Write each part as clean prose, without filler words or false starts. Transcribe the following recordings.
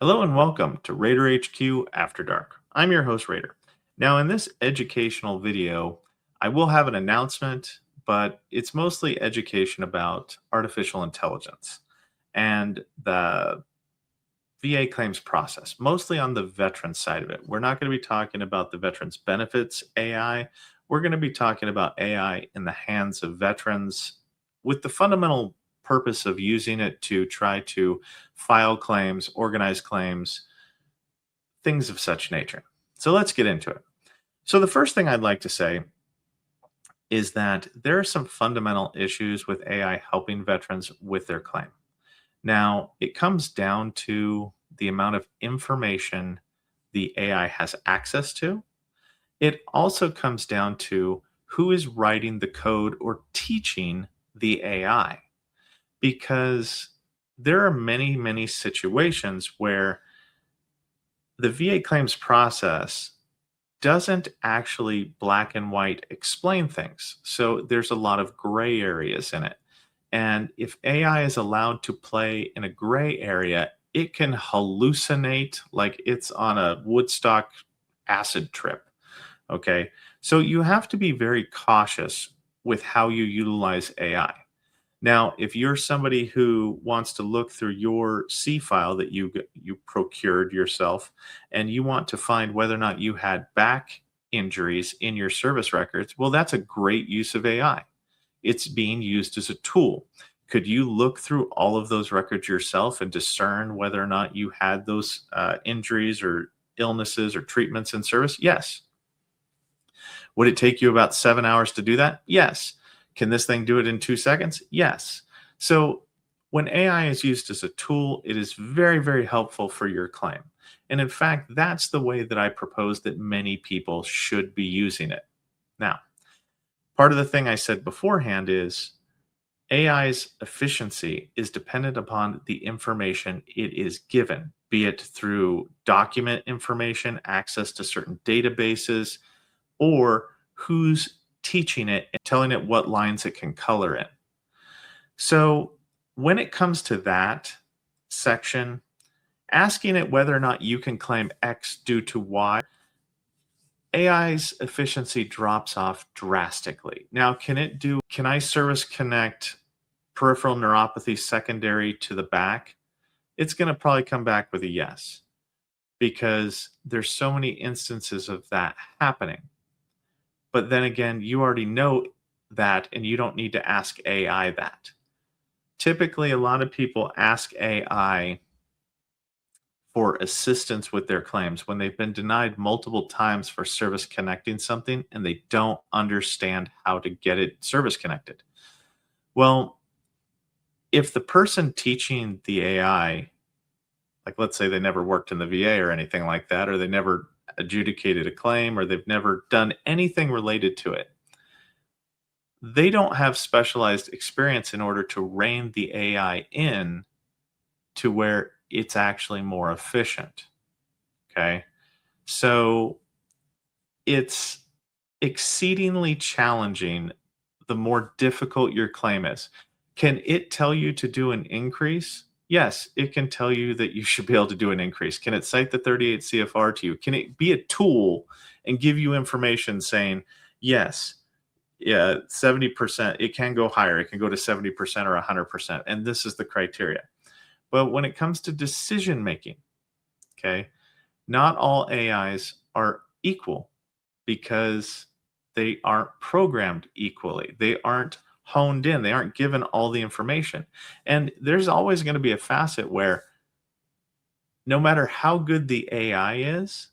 Hello and welcome to Raider HQ After Dark. I'm your host, Raider. Now, in this educational video, I will have an announcement, but it's mostly education about artificial intelligence and the VA claims process, mostly on the veteran side of it. We're not going to be talking about the veterans benefits AI. We're going to be talking about AI in the hands of veterans with the fundamental purpose of using it to try to file claims, organize claims, things of such nature. So let's get into it. So the first thing I'd like to say is that there are some fundamental issues with AI helping veterans with their claim. Now, it comes down to the amount of information the AI has access to. It also comes down to who is writing the code or teaching the AI, because there are many, many situations where the VA claims process doesn't actually black and white explain things. So there's a lot of gray areas in it. And if AI is allowed to play in a gray area, it can hallucinate like it's on a Woodstock acid trip. Okay. So you have to be very cautious with how you utilize AI. Now, if you're somebody who wants to look through your C file that you procured yourself, and you want to find whether or not you had back injuries in your service records, well, that's a great use of AI. It's being used as a tool. Could you look through all of those records yourself and discern whether or not you had those injuries or illnesses or treatments in service? Yes. Would it take you about 7 hours to do that? Yes. Can this thing do it in 2 seconds? Yes. So when AI is used as a tool, it is very, very helpful for your claim. And in fact, that's the way that I propose that many people should be using it. Now, part of the thing I said beforehand is AI's efficiency is dependent upon the information it is given, be it through document information, access to certain databases, or who's teaching it and telling it what lines it can color in. So when it comes to that section, asking it whether or not you can claim X due to Y, AI's efficiency drops off drastically. Now, can I service connect peripheral neuropathy secondary to the back? It's going to probably come back with a yes, because there's so many instances of that happening. But then again, you already know that and you don't need to ask AI that. Typically, a lot of people ask AI for assistance with their claims when they've been denied multiple times for service connecting something and they don't understand how to get it service connected. Well, if the person teaching the AI, like let's say they never worked in the VA or anything like that, or they never adjudicated a claim, or they've never done anything related to it, they don't have specialized experience in order to rein the AI in to where it's actually more efficient. Okay. So it's exceedingly challenging the more difficult your claim is. Can it tell you to do an increase? Yes, it can tell you that you should be able to do an increase. Can it cite the 38 CFR to you? Can it be a tool and give you information saying, yes, yeah, 70%, it can go higher. It can go to 70% or 100%. And this is the criteria. But when it comes to decision making, okay, not all AIs are equal because they aren't programmed equally. They aren't honed in. They aren't given all the information. And there's always going to be a facet where no matter how good the AI is,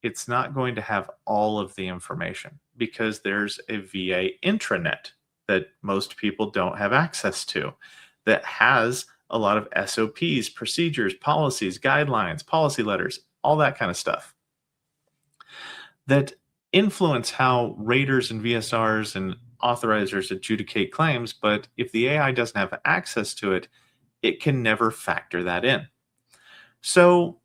it's not going to have all of the information because there's a VA intranet that most people don't have access to that has a lot of SOPs, procedures, policies, guidelines, policy letters, all that kind of stuff that influence how raters and VSRs and authorizers adjudicate claims. But if the AI doesn't have access to it, it can never factor that in. So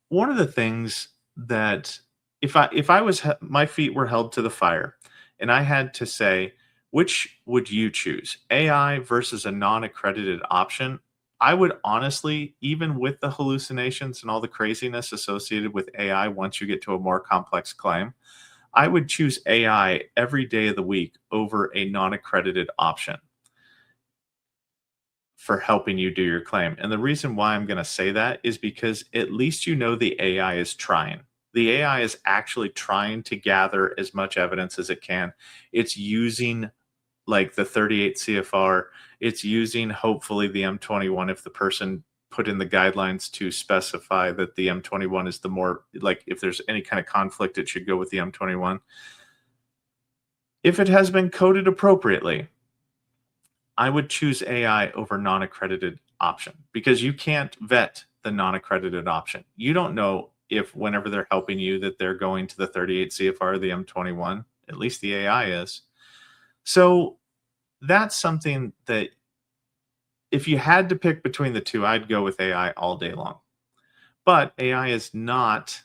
one of the things that if I was my feet were held to the fire and I had to say which would you choose, AI versus a non-accredited option, I would honestly, even with the hallucinations and all the craziness associated with AI, once you get to a more complex claim, I would choose AI every day of the week over a non-accredited option for helping you do your claim. And the reason why I'm going to say that is because at least you know the AI is trying. The AI is actually trying to gather as much evidence as it can. It's using like the 38 CFR, it's using hopefully the M21 if the person put in the guidelines to specify that the M21 is the more, like if there's any kind of conflict, it should go with the M21. If it has been coded appropriately, I would choose AI over non-accredited option because you can't vet the non-accredited option. You don't know if whenever they're helping you that they're going to the 38 CFR or the M21. At least the AI is. So that's something that if you had to pick between the two, I'd go with AI all day long. But AI is not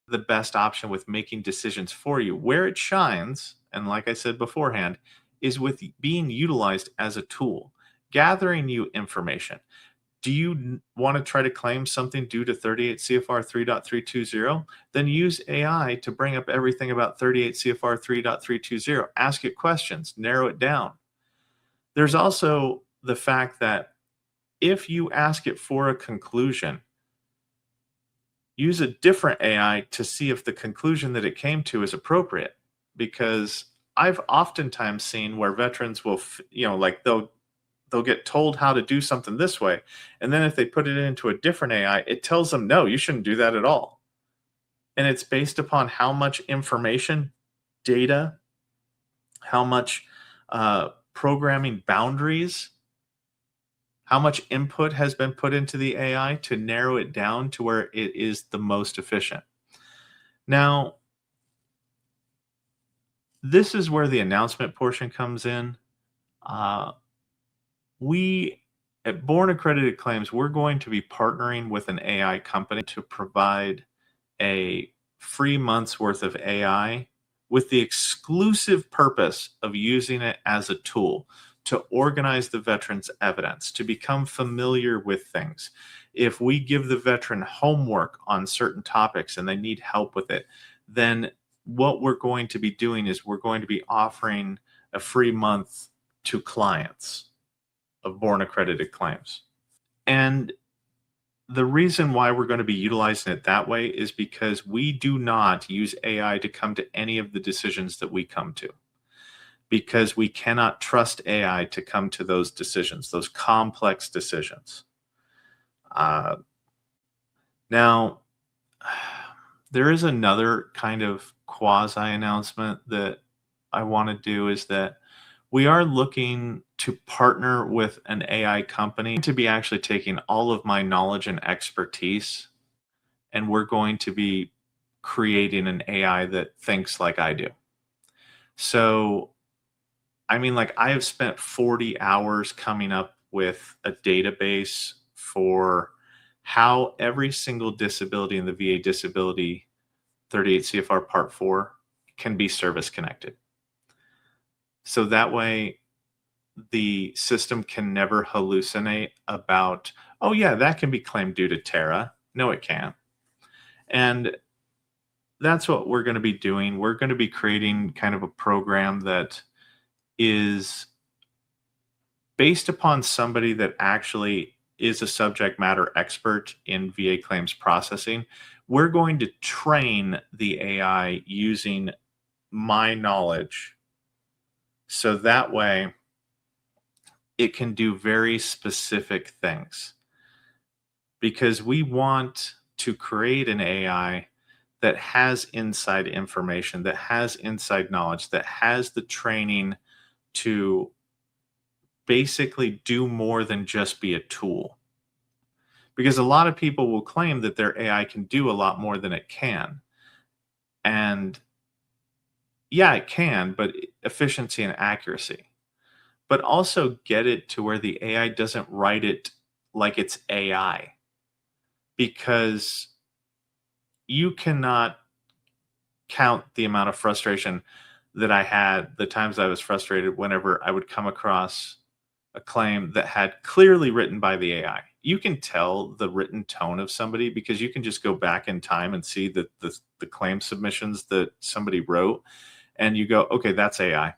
the best option with making decisions for you. Where it shines, and like I said beforehand, is with being utilized as a tool, gathering you information. Do you want to try to claim something due to 38 CFR 3.320? Then use AI to bring up everything about 38 CFR 3.320. Ask it questions, narrow it down. There's also the fact that if you ask it for a conclusion, use a different AI to see if the conclusion that it came to is appropriate. Because I've oftentimes seen where veterans will, like they'll get told how to do something this way, and then if they put it into a different AI, it tells them, no, you shouldn't do that at all. And it's based upon how much information, data, how much programming boundaries, how much input has been put into the AI to narrow it down to where it is the most efficient. Now, this is where the announcement portion comes in. We at Borne Accredited Claims, we're going to be partnering with an AI company to provide a free month's worth of AI with the exclusive purpose of using it as a tool to organize the veteran's evidence, to become familiar with things. If we give the veteran homework on certain topics and they need help with it, then what we're going to be doing is we're going to be offering a free month to clients of Borne Accredited Claims. And the reason why we're going to be utilizing it that way is because we do not use AI to come to any of the decisions that we come to, because we cannot trust AI to come to those decisions, those complex decisions. Now, there is another kind of quasi announcement that I want to do, is that we are looking to partner with an AI company to be actually taking all of my knowledge and expertise, and we're going to be creating an AI that thinks like I do. So, I mean, like I have spent 40 hours coming up with a database for how every single disability in the VA disability 38 CFR Part 4 can be service connected. So that way the system can never hallucinate about, oh yeah, that can be claimed due to Tara. No, it can't. And that's what we're going to be doing. We're going to be creating kind of a program that is based upon somebody that actually is a subject matter expert in VA claims processing. We're going to train the AI using my knowledge, so that way it can do very specific things, because we want to create an AI that has inside information, that has inside knowledge, that has the training to basically do more than just be a tool. Because a lot of people will claim that their AI can do a lot more than it can. And yeah, it can, but efficiency and accuracy. But also get it to where the AI doesn't write it like it's AI. Because you cannot count the amount of frustration that I had, the times I was frustrated whenever I would come across a claim that had clearly written by the AI. you can tell the written tone of somebody because you can just go back in time and see the claim submissions that somebody wrote, and you go, okay, that's AI.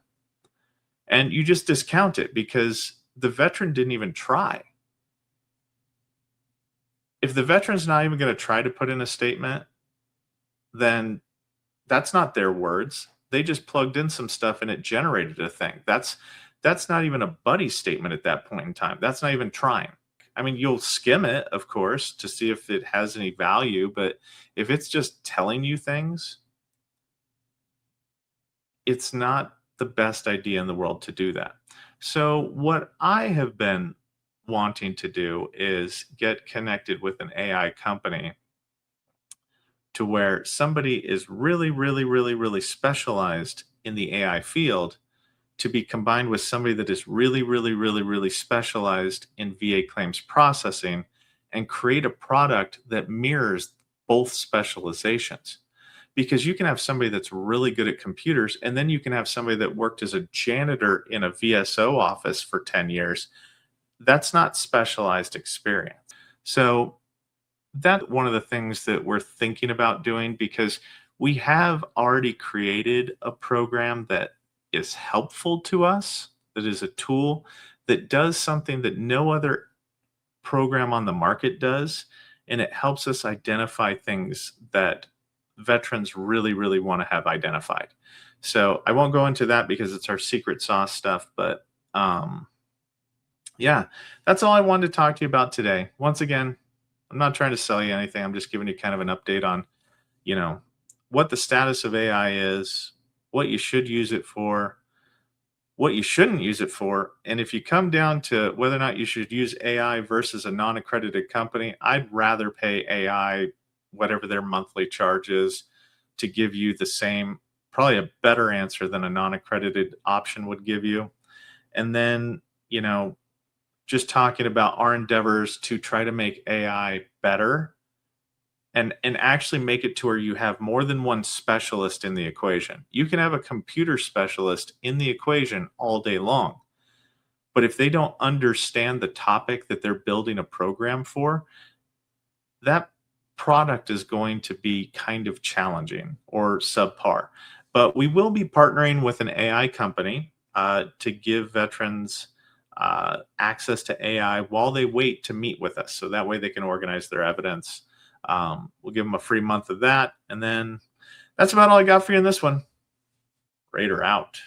And you just discount it because the veteran didn't even try. If the veteran's not even going to try to put in a statement, then that's not their words. They just plugged in some stuff and it generated a thing. That's not even a buddy statement at that point in time. That's not even trying. I mean, you'll skim it, of course, to see if it has any value, but if it's just telling you things, it's not the best idea in the world to do that. So, what I have been wanting to do is get connected with an AI company to where somebody is really, really, really, really specialized in the AI field to be combined with somebody that is really, really, really, really specialized in VA claims processing and create a product that mirrors both specializations. Because you can have somebody that's really good at computers, and then you can have somebody that worked as a janitor in a VSO office for 10 years. That's not specialized experience. So that's one of the things that we're thinking about doing because we have already created a program that is helpful to us, that is a tool that does something that no other program on the market does. And it helps us identify things that veterans really, really want to have identified. So I won't go into that because it's our secret sauce stuff, but yeah, that's all I wanted to talk to you about today. Once again, I'm not trying to sell you anything. I'm just giving you kind of an update on, you know, what the status of AI is, what you should use it for, what you shouldn't use it for. And if you come down to whether or not you should use AI versus a non-accredited company, I'd rather pay AI whatever their monthly charge is to give you the same, probably a better answer than a non-accredited option would give you. And then, just talking about our endeavors to try to make AI better and actually make it to where you have more than one specialist in the equation. You can have a computer specialist in the equation all day long. But if they don't understand the topic that they're building a program for, that product is going to be kind of challenging or subpar. But we will be partnering with an AI company to give veterans access to AI while they wait to meet with us. So that way they can organize their evidence. We'll give them a free month of that. And then that's about all I got for you in this one. Raider out.